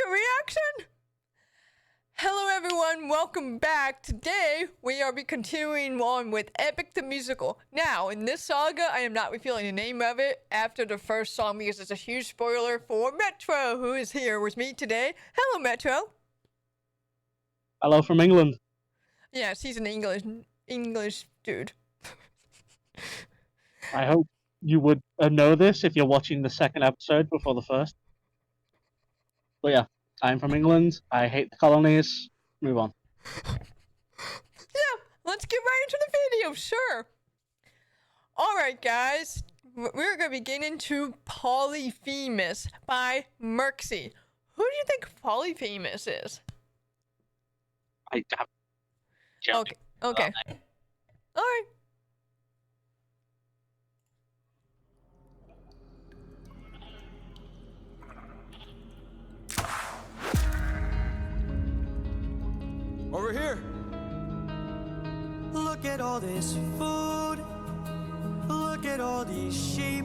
a reaction? Hello everyone, welcome back. Today, we are continuing on with Epic the Musical. Now, in this saga, I am not revealing the name of it after the first song because it's a huge spoiler for Metro, who is here with me today. Hello, Metro. Hello from England. Yes, he's an English dude. I hope you would know this if you're watching the second episode before the first. But yeah, I'm from England. I hate the colonies. Move on. Yeah, let's get right into the video, sure. Alright guys, we're going to be getting into Polyphemus by Merxy. Who do you think Polyphemus is? I have. Okay. Alright. Over here. Look at all this food. Look at all these sheep.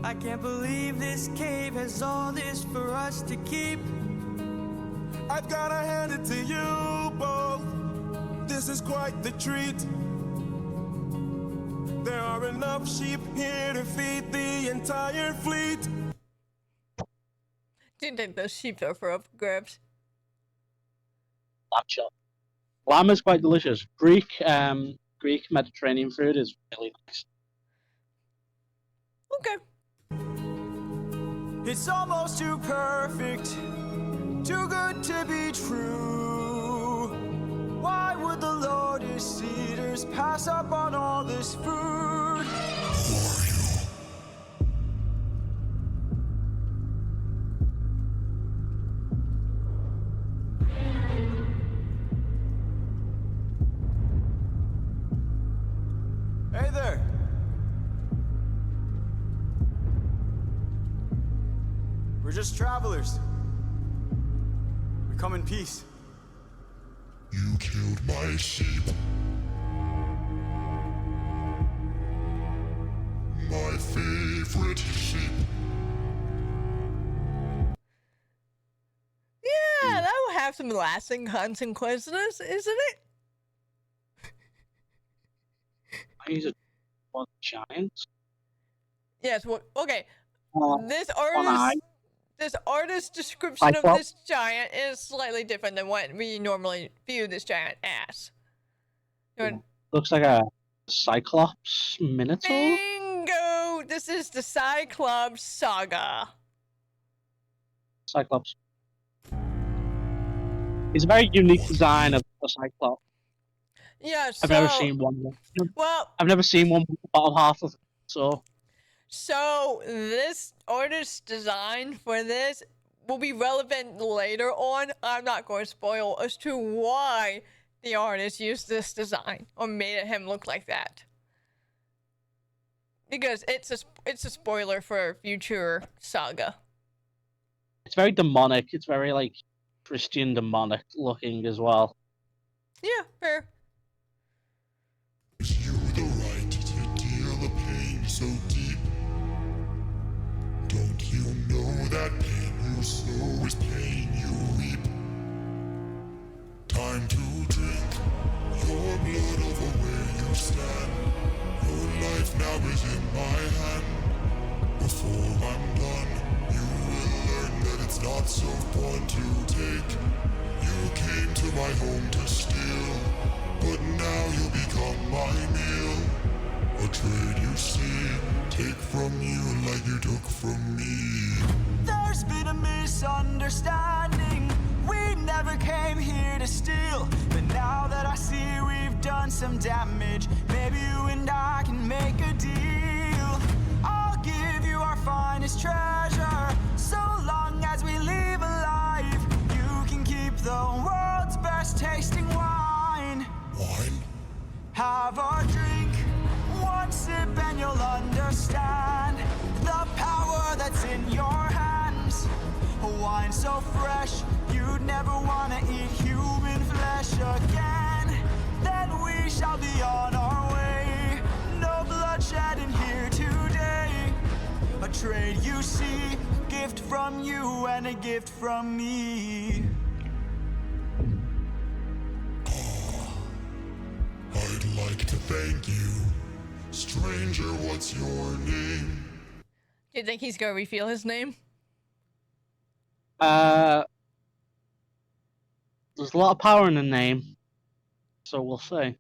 I can't believe this cave has all this for us to keep. I've gotta hand it to you both. This is quite the treat. There are enough sheep here to feed the entire fleet. Do you think those sheep are for up grabs? Lamb chop. Lamb is quite delicious. Greek Mediterranean food is really nice. Okay. It's almost too perfect, too good to be true. Why would the Lotus Eaters pass up on all this food? Hey there. We're just travelers. We come in peace. You killed my sheep. My favorite sheep. Yeah, that will have some lasting consequences, isn't it? He's a one giant. Yes, well, okay. This eye. artist description of Cyclops. this giant is slightly different than what we normally view this giant as. Looks like a Cyclops Minotaur. Bingo! This is the Cyclops Saga. Cyclops. It's a very unique design of a Cyclops. Yeah, so... I've never seen one. Well... I've never seen one with the bottom half of it, so... So, this artist's design for this will be relevant later on. I'm not going to spoil as to why the artist used this design or made him look like that. Because it's a spoiler for a future saga. It's very demonic. It's very, like, Christian demonic looking as well. Yeah, fair. You the right to deal the pain so deep. Don't you know that pain you sow is pain you reap? Time to drink your blood over where you stand. Your life now is in my hand. Before I'm done, you will learn that it's not so fun to take. You came to my home to steal, but now you'll become my meal. A trade you see, take from you like you took from me. There's been a misunderstanding. We never came here to steal. But now that I see we've done some damage, maybe you and I can make a deal. I'll give you our finest treasure, so long as we leave alive. You can keep the world's best tasting wine. Wine? Have a drink, one sip and you'll understand the power that's in your hands. A wine so fresh, you'd never want to eat human flesh again. Then we shall be on our way. No bloodshed in here today. A trade you see, gift from from you and a gift from me. I'd like to thank you. Stranger, what's your name? Do you think he's gonna reveal his name? There's a lot of power in the name, so we'll see.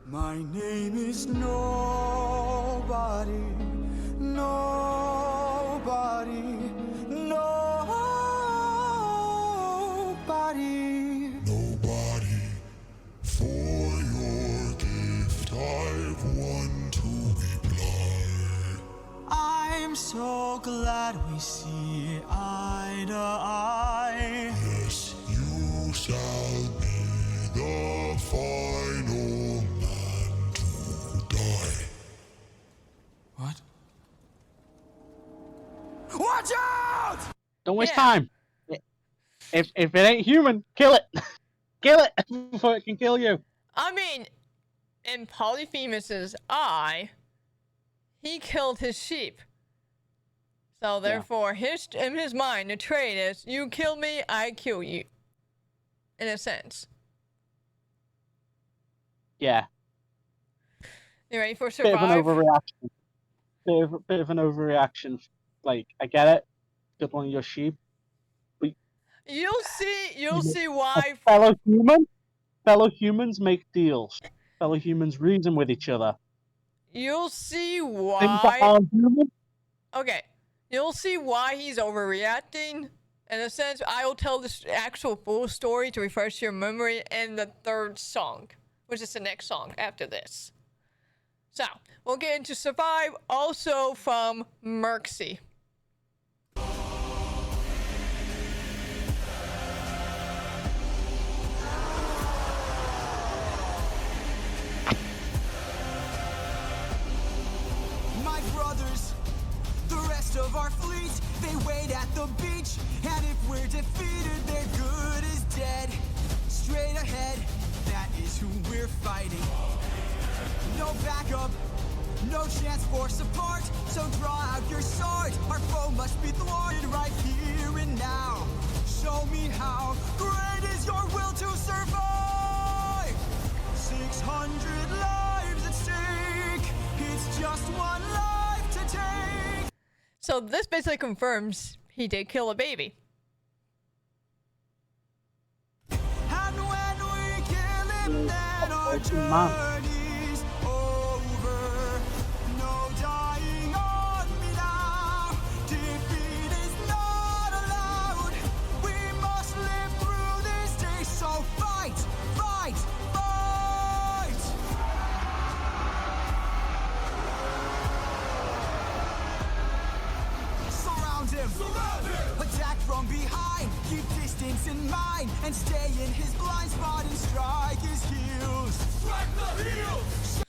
My name is Nobody, Nobody, Nobody. Nobody. For your gift, I've won to reply. I'm so glad we see eye to eye. Yes, you shall be the final man to die. What? Watch out! Don't waste Yeah. time. If it ain't human, kill it. Kill it before it can kill you. I mean, in Polyphemus's eye, he killed his sheep. So therefore, in his mind, the trade is: you kill me, I kill you. In a sense. Yeah. You ready for Bit of an survive? overreaction. Bit of an overreaction. Like, I get it. Good one of your sheep. You'll see why. Fellow humans make deals. Fellow humans reason with each other. You'll see Things that why. aren't human. Okay, you'll see why he's overreacting. In a sense, I will tell this actual full story to refresh your memory in the third song, which is the next song after this. So, we'll get into Survive, also from Merxy. My brothers, the rest of our fleet, they wait at the beach. And if we're defeated, their good is dead. Straight ahead, that is who we're fighting. No backup, no chance for support. So draw out your sword. Our foe must be thwarted right here and now. Show me how great is your will to survive. 600 lives at stake. It's just one life to take. So this basically confirms he did kill a baby. And when we kill him, then our journey's over. No dying on me now. Defeat is not allowed. We must live through this day. So fight, fight, fight. Surround him. Attack from behind. Keep distance in mind. And stay in his blind spot and strike his heels. Strike the heels!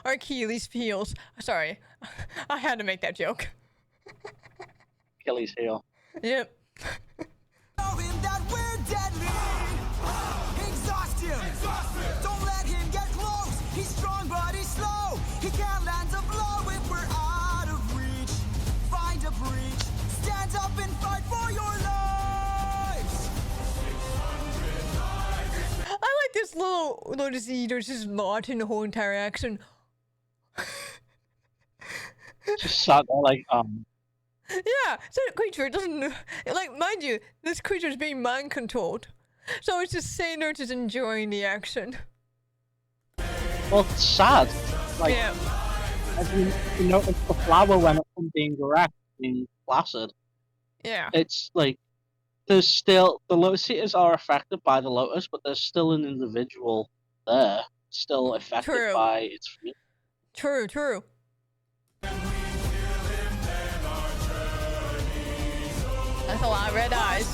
Achilles heels. Sorry, I had to make that joke. Achilles heel. Yep. Show him that we're deadly. Exhaust him. Don't let him get close. He's strong but he's slow. He can't land a blow if we're out of reach. Find a breach. Stand up and fight for your lives. I like this little Lotus Eater's just launching the whole entire action. Just sat there like, Yeah, so the creature doesn't like, mind you, this creature is being mind controlled, so it's just sitting there just enjoying the action. well, it's sad. Like, Yeah, if you notice the flower went up from being direct, being placid. yeah, It's like, there's still, the Lotus Eaters are affected by the Lotus, but there's still an individual there, still affected True. by its feelings. true, true. That's a lot of red eyes.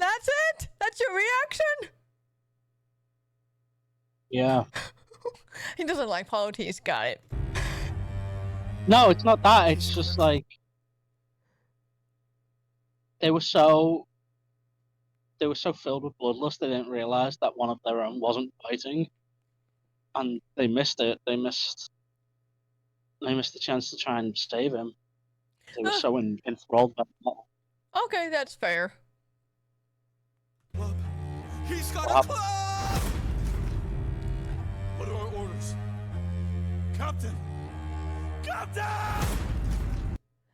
That's it? That's your reaction? Yeah. He doesn't like polities. Got it. No, it's not that. It's just like they were so filled with bloodlust they didn't realize that one of their own wasn't fighting, and they missed it. They missed the chance to try and save him. They were so enthralled by that. Okay, that's fair. He's got Wow. a club! What are our orders? Captain! Captain!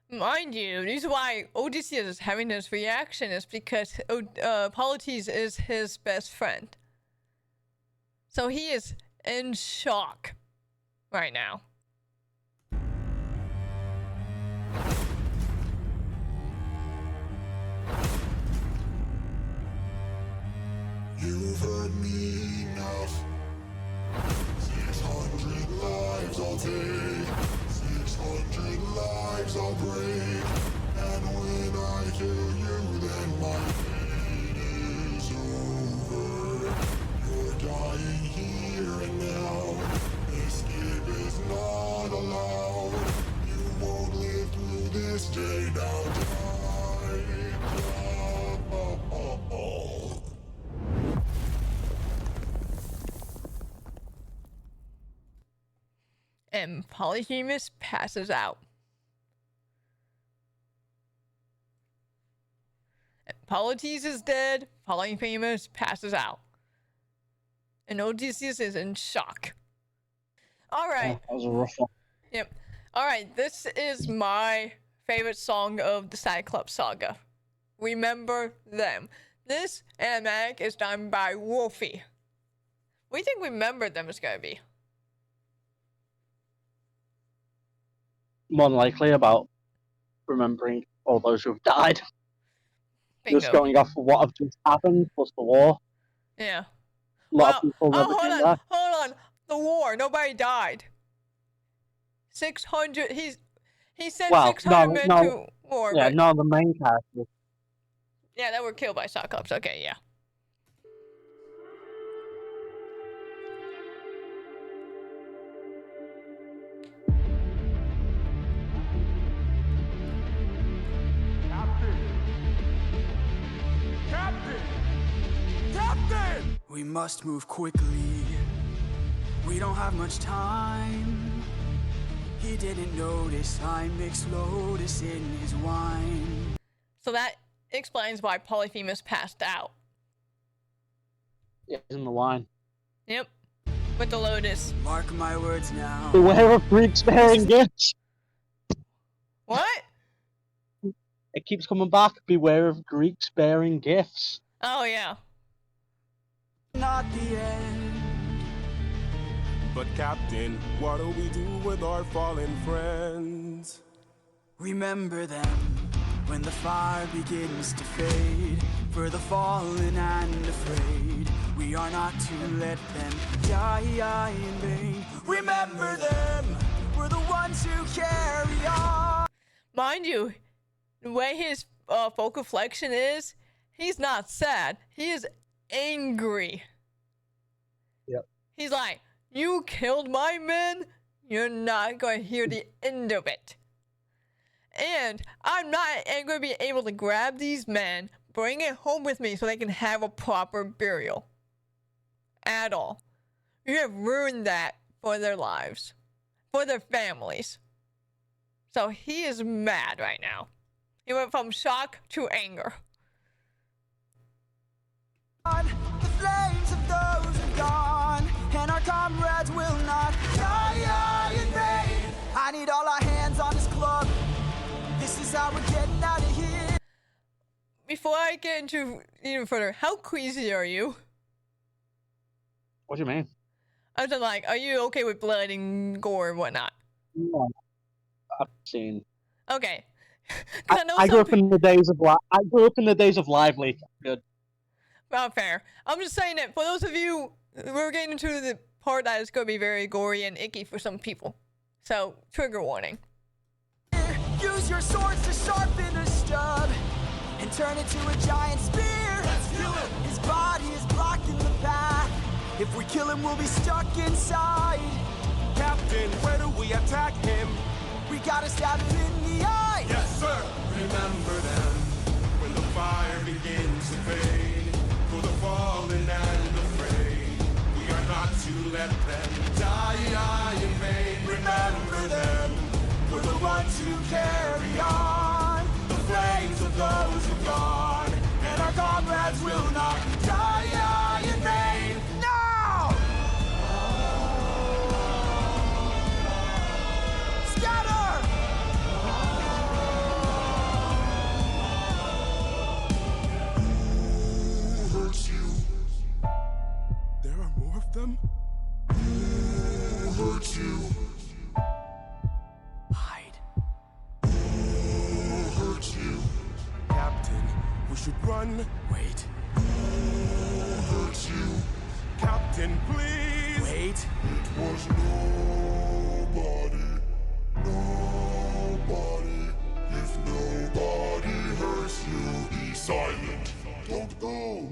Mind you, the reason why Odysseus is having this reaction is because Polites is his best friend. So he is in shock right now. You've heard me enough. 600 lives I'll take, 600 lives I'll break, and when I kill you, then my fate is over. You're dying here and now. Escape is not allowed. You won't live through this day now. And Polyphemus passes out. And Polites is dead. Polyphemus passes out. And Odysseus is in shock. All right. That was a rough one. Yep. All right. This is my favorite song of the Cyclops saga. Remember Them. This animatic is done by Wolfie. What do you think Remember Them is going to be? More than likely about remembering all those who've died. Bingo. Just going off of what have just happened plus the war. Yeah. A lot of people never came back. Hold on. The war. Nobody died. 600. He sent 600 men to war. Yeah, but, none of the main characters. yeah, that were killed by Cyclops. Okay, yeah. Captain! We must move quickly. We don't have much time. He didn't notice I mixed Lotus in his wine. So that explains why Polyphemus passed out. Yeah, it's in the wine. Yep. With the Lotus. Mark my words now. Beware of Greeks bearing gifts. What? It keeps coming back. Beware of Greeks bearing gifts. Oh, yeah. Not the end. But Captain, what do we do with our fallen friends? Remember them when the fire begins to fade. For the fallen and afraid, we are not to let them die in vain. Remember them, we're the ones who carry on. Mind you, the way his focal flexion is, he's not sad. He is angry. Yep. He's like, you killed my men? You're not going to hear the end of it. And I'm not going to be able to grab these men, bring it home with me so they can have a proper burial. At all. You have ruined that for their lives. For their families. So he is mad right now. He went from shock to anger. The flames of those are gone, and our comrades will not die in vain. I need all our hands on this club. This is how we're getting out of here. Before I get into even further, how queasy are you? What do you mean? I was like, are you okay with blood and gore and whatnot? Yeah, I've seen. Okay. 'Cause I know I grew some up in the days of I grew up in the days of Live Leak. Good. Well, fair. I'm just saying that for those of you, we're getting into the part that is going to be very gory and icky for some people. So, trigger warning. Use your swords to sharpen a stub and turn it to a giant spear. kill him! His body is blocking the path. If we kill him, we'll be stuck inside. Captain, where do we attack him? We gotta stab him in the eye. Yes, sir. Remember them when the fire begins to fade. For the fallen and afraid, we are not to let them die in vain. Remember them. We're the ones who carry on the flames of those who gone, and our comrades will not die in vain. Now! Scatter! Who hurts you? There are more of them? Who hurts you? Hide. Who hurts you? Captain, we should run. Wait. Who hurts you? Captain, please. Wait. It was nobody. Nobody. If nobody hurts you, be silent. Don't go.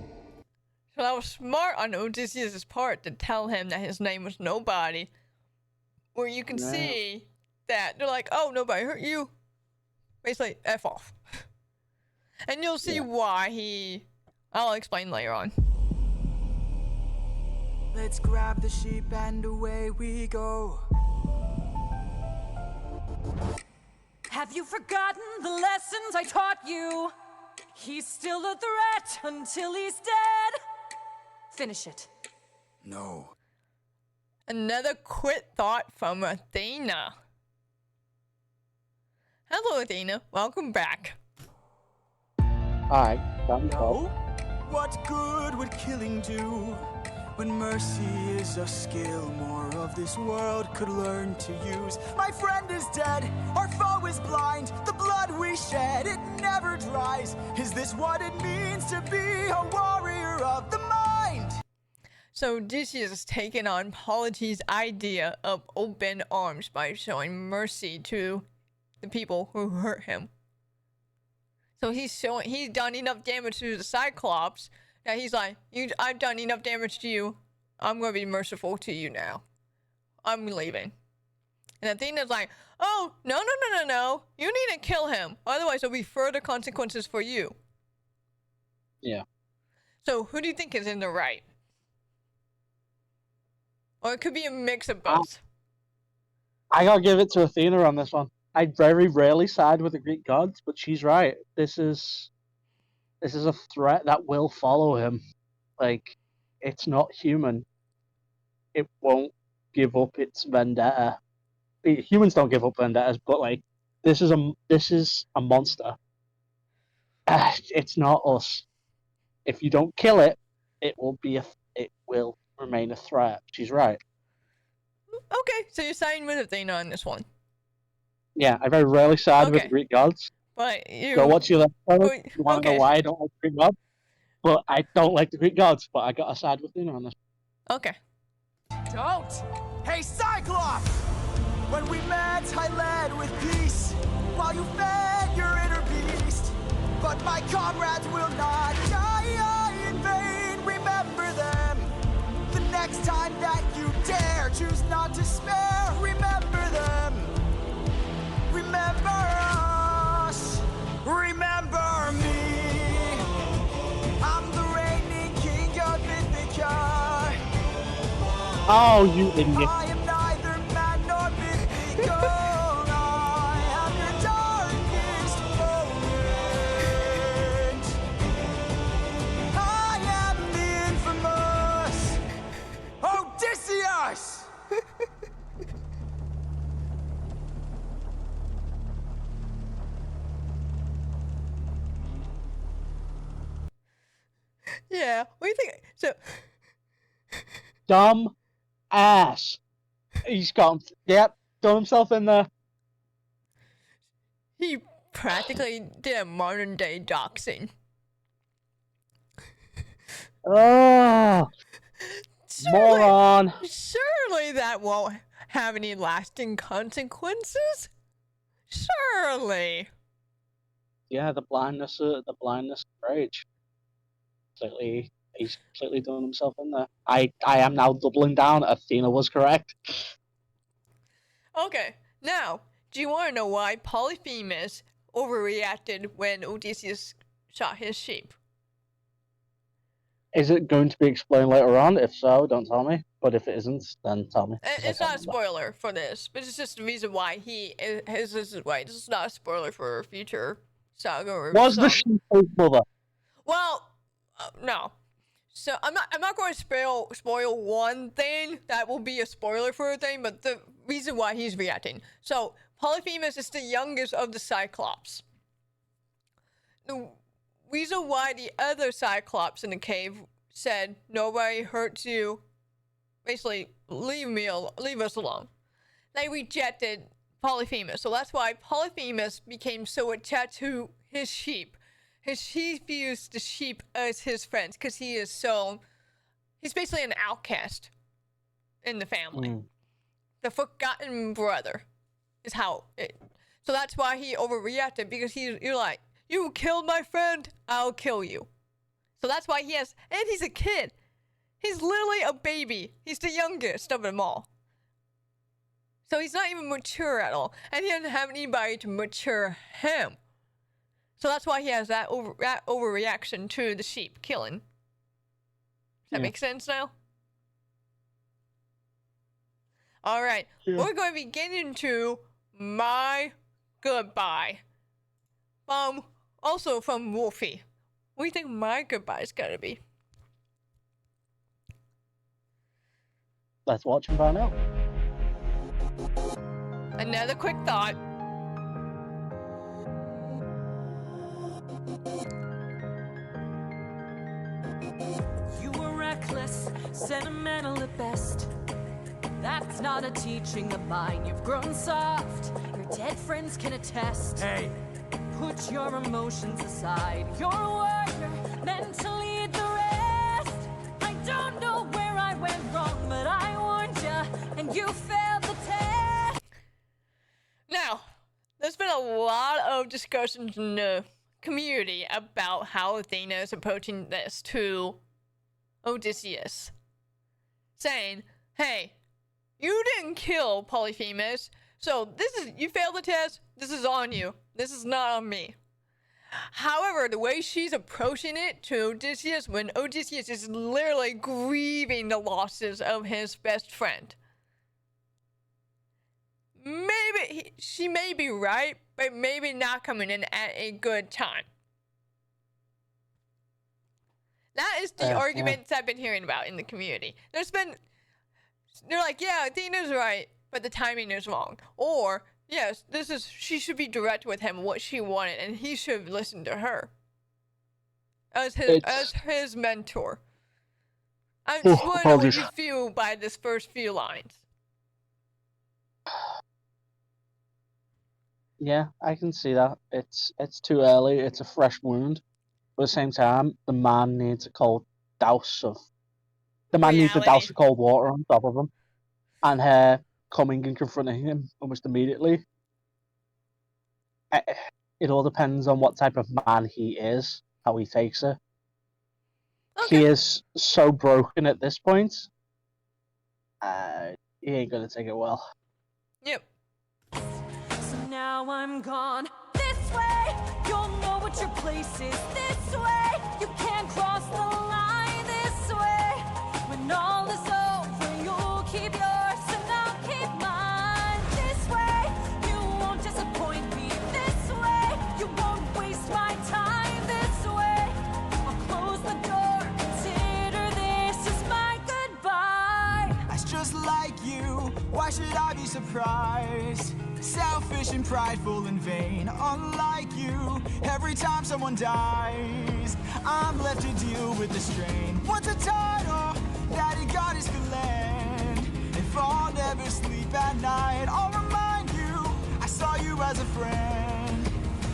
So that was smart on Odysseus' part to tell him that his name was Nobody. Where you can Yeah. see that they're like, oh, nobody hurt you. Basically, F off. And you'll see why I'll explain later on. Let's grab the sheep and away we go. Have you forgotten the lessons I taught you? He's still a threat until he's dead. Finish it. No. Another quick thought from Athena. Hello, Athena. Welcome back. Hi, Danny No? What good would killing do? When mercy is a skill more of this world could learn to use. My friend is dead, our foe is blind. The blood we shed, it never dries. Is this what it means to be a warrior of the mind? So Odysseus has taken on Polytes' idea of open arms by showing mercy to the people who hurt him. So he's done enough damage to the Cyclops that he's like, I've done enough damage to you. I'm gonna be merciful to you now. I'm leaving. And Athena's like, oh, no. You need to kill him. Otherwise there'll be further consequences for you. Yeah. So who do you think is in the right? Or it could be a mix of both. I gotta give it to Athena on this one. I very rarely side with the Greek gods, but she's right. This is a threat that will follow him. Like, it's not human. It won't give up its vendetta. Humans don't give up vendettas, but like, this is a monster. It's not us. If you don't kill it, it will remain a threat. She's right. Okay, so you're siding with Athena on this one. Yeah, I very rarely side with Okay. the Greek gods. But you... Go watch your episode. Wait, You want to okay. know why I don't like the Greek gods? But I don't like the Greek gods, but I got to side with Athena on this. Okay. Don't! Hey, Cyclops! When we met, I led with peace, while you fed your inner beast. But my comrades will not die in vain. Remember them. The next time that you dare, choose not to spare. Remember them. Remember us. Remember me. I'm the reigning king of Ithaca. Oh, you idiot. I am neither man nor mythical. I am your darkest moment. I am the infamous Odysseus! Yeah, what do you think? So, Dumb ass. He's gone. Yep, done himself in there. he practically did a modern day doxing. Oh, moron. Surely that won't have any lasting consequences? Surely. Yeah, the blindness of rage. he's completely done himself in there. I am now doubling down. Athena was correct. Okay, now, do you want to know why Polyphemus overreacted when Odysseus shot his sheep? Is it going to be explained later on? If so, don't tell me. But if it isn't, then tell me. 'cause I It's can't not a remember. spoiler for this, but it's just the reason why this is why. This is not a spoiler for a future saga or Was the song. sheep his mother? Well, no. So I'm not going to spoil one thing that will be a spoiler for a thing, but the reason why he's reacting. So Polyphemus is the youngest of the Cyclops. The reason why the other Cyclops in the cave said nobody hurts you, basically leave us alone. They rejected Polyphemus, so that's why Polyphemus became so attached to his sheep. He views the sheep as his friends because he's basically an outcast in the family. The forgotten brother is how it. So that's why he overreacted, because you're like, you killed my friend, I'll kill you. So that's why and he's a kid. He's literally a baby. He's the youngest of them all. So he's not even mature at all, and he doesn't have anybody to mature him. So that's why he has that overreaction to the sheep killing. Does that make sense now? All right. Yeah. We're going to be getting into My Goodbye. Also from Wolfie. What do you think My Goodbye is going to be? Let's watch and find out. Another quick thought. You were reckless, sentimental at best. That's not a teaching of mine. You've grown soft, your dead friends can attest. Hey, Put your emotions aside. You're a warrior, meant to lead the rest. I don't know where I went wrong, but I warned you, and you failed the test. Now, there's been a lot of discussions in the community about how Athena is approaching this to Odysseus. Saying, hey, you didn't kill Polyphemus, so you failed the test, this is on you. This is not on me. However, the way she's approaching it to Odysseus, when Odysseus is literally grieving the losses of his best friend. Maybe she may be right, but maybe not coming in at a good time. That is the arguments I've been hearing about in the community. They're like, yeah, Athena's right, but the timing is wrong. Or, yes, she should be direct with him what she wanted, and he should listen to her as his mentor. I just want to know what you feel by this first few lines. Yeah, I can see that. It's too early. It's a fresh wound. But at the same time, the man needs a douse of cold water on top of him, and her coming and confronting him almost immediately. It all depends on what type of man he is, how he takes it. Okay. He is so broken at this point. He ain't gonna take it well. Yep. So now I'm gone. This way, you'll know what your place is. This way, you can't cross the line. This way, when all is over, you'll keep yours and I'll keep mine. This way, you won't disappoint me. This way, you won't waste my time. This way, I'll close the door. Consider this is my goodbye. that's just like you. Why should I be surprised? Selfish and prideful and vain, unlike you. Every time someone dies, I'm left to deal with the strain. What's a title that he got his good land? If I'll never sleep at night, I'll remind you I saw you as a friend.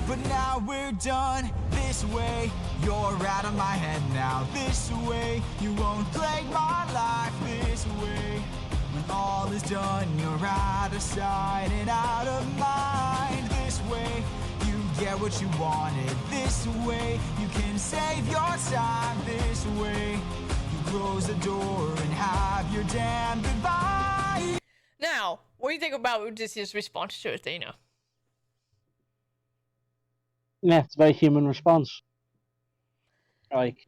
But now we're done this way. You're out of my head now. This way, you won't plague my life this way. When all is done, you're out of sight and out of mind. This way, you get what you wanted. This way, you can save your time. This away. You close the door and have your damn goodbye. Now, what do you think about Odysseus' response to Athena? Yeah, it's a very human response. Like,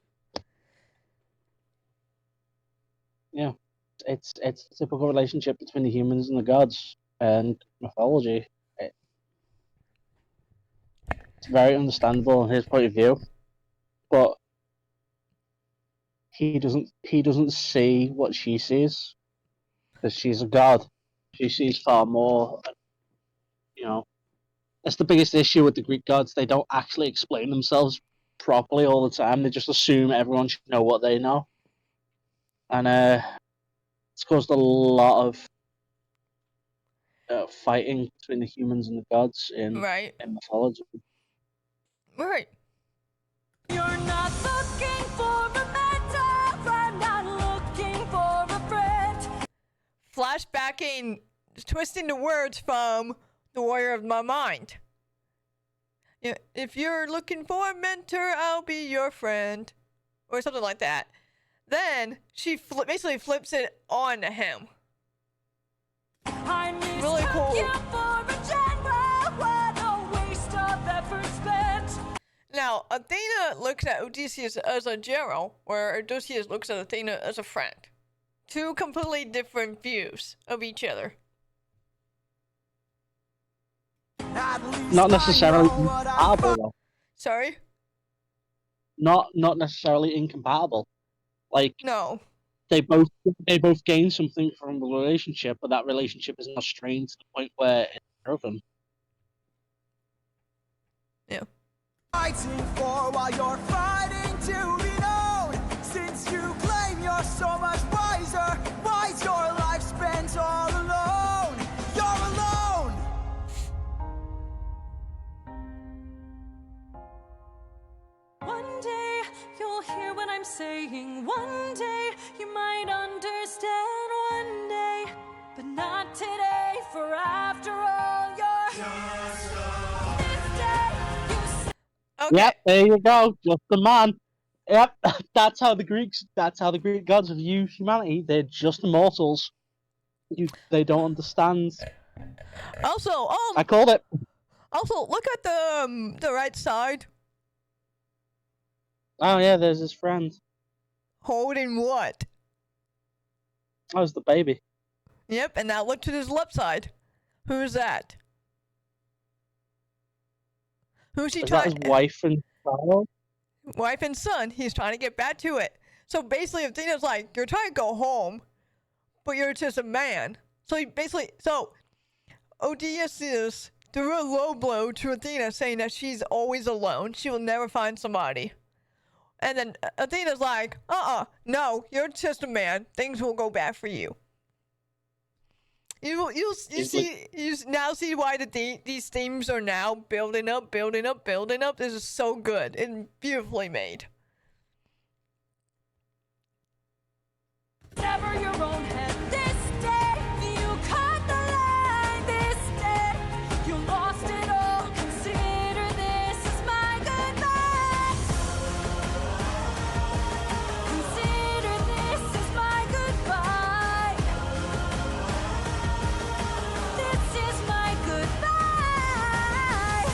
yeah, it's a typical relationship between the humans and the gods and mythology. It's very understandable in his point of view, but he doesn't see what she sees because she's a god. She sees far more. You know, that's the biggest issue with the Greek gods. They don't actually explain themselves properly all the time. They just assume everyone should know what they know, and it's caused a lot of fighting between the humans and the gods in Right. mythology. Right. You're not looking for a mentor, I'm not looking for a friend. Flashbacking, twisting the words from The Warrior of My Mind. Yeah, if you're looking for a mentor, I'll be your friend. Or something like that. Then she basically flips it on to him. I Really cool. you for a general, what a waste of effort spent. Now, Athena looks at Odysseus as a general, where Odysseus looks at Athena as a friend. Two completely different views of each other. At least Not I necessarily know what I incompatible, though. Sorry? Not necessarily incompatible. Like, No. they both gain something from the relationship, but that relationship is now strained to the point where it's broken. Yeah. fighting for while you're fighting to be known. Since you claim you're so much wiser, why's your life spent all alone? You're alone. One day you'll hear what I'm saying. One day you might understand. One day, but not today. For after all, you're this day. You Okay. Yep, there you go, just the man. Yep, that's how the Greek gods view humanity. They're just immortals. They don't understand. Also, I called it. also look at the right side. Oh yeah, there's his friend. Holding what? That was the baby. Yep, and now look to his left side. Who's that? Who's he Is that his trying? wife and child? Wife and son. He's trying to get back to it. So basically, Athena's like, you're trying to go home, but you're just a man. So he basically, Odysseus threw a low blow to Athena, saying that she's always alone. She will never find somebody. And then Athena's like, no, you're just a man. Things will go bad for you. You now see why these themes are now building up. This is so good and beautifully made. never your own head. This day you cut the line. This day you lost it all. Consider this as my goodbye. Consider this as my goodbye. This is my goodbye.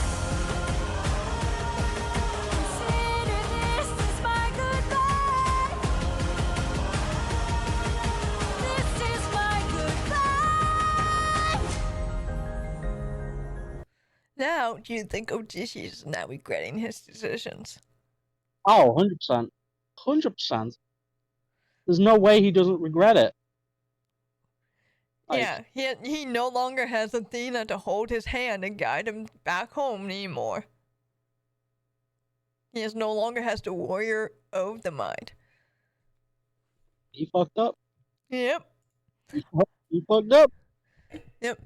Consider this as my goodbye. This is my goodbye. Now, do you think Odysseus is now regretting his decisions? Oh, 100%. 100%. There's no way he doesn't regret it. Like, Yeah, he no longer has Athena to hold his hand and guide him back home anymore. He no longer has the warrior of the mind. he fucked up. Yep. He fucked up. Yep.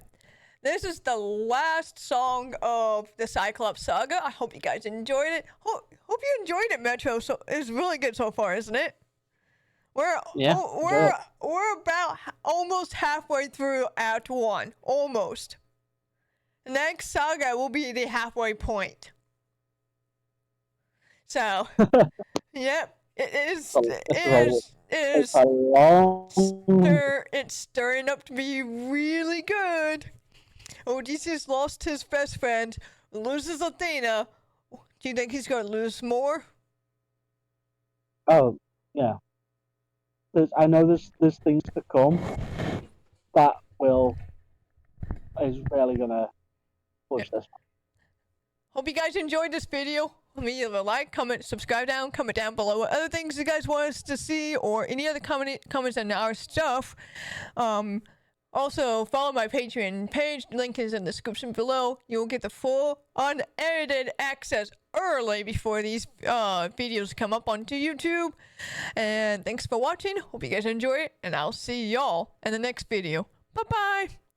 This is the last song of the Cyclops saga. I hope you guys enjoyed it. Hope you enjoyed it, Metro. So it's really good so far, isn't it? Yeah, We're about almost halfway through Act 1. Almost. The next saga will be the halfway point. So, yep. It's So it's a long. it's stirring up to be really good. Odysseus lost his best friend, loses Athena. Do you think he's gonna lose more? Oh yeah. I know there's things to come that is really gonna push this. Hope you guys enjoyed this video. Leave a like, comment, subscribe comment down below what other things you guys want us to see or any other comments on our stuff. Also, follow my Patreon page. Link is in the description below. You'll get the full unedited access early before these videos come up onto YouTube. And thanks for watching. Hope you guys enjoy it. And I'll see y'all in the next video. Bye-bye.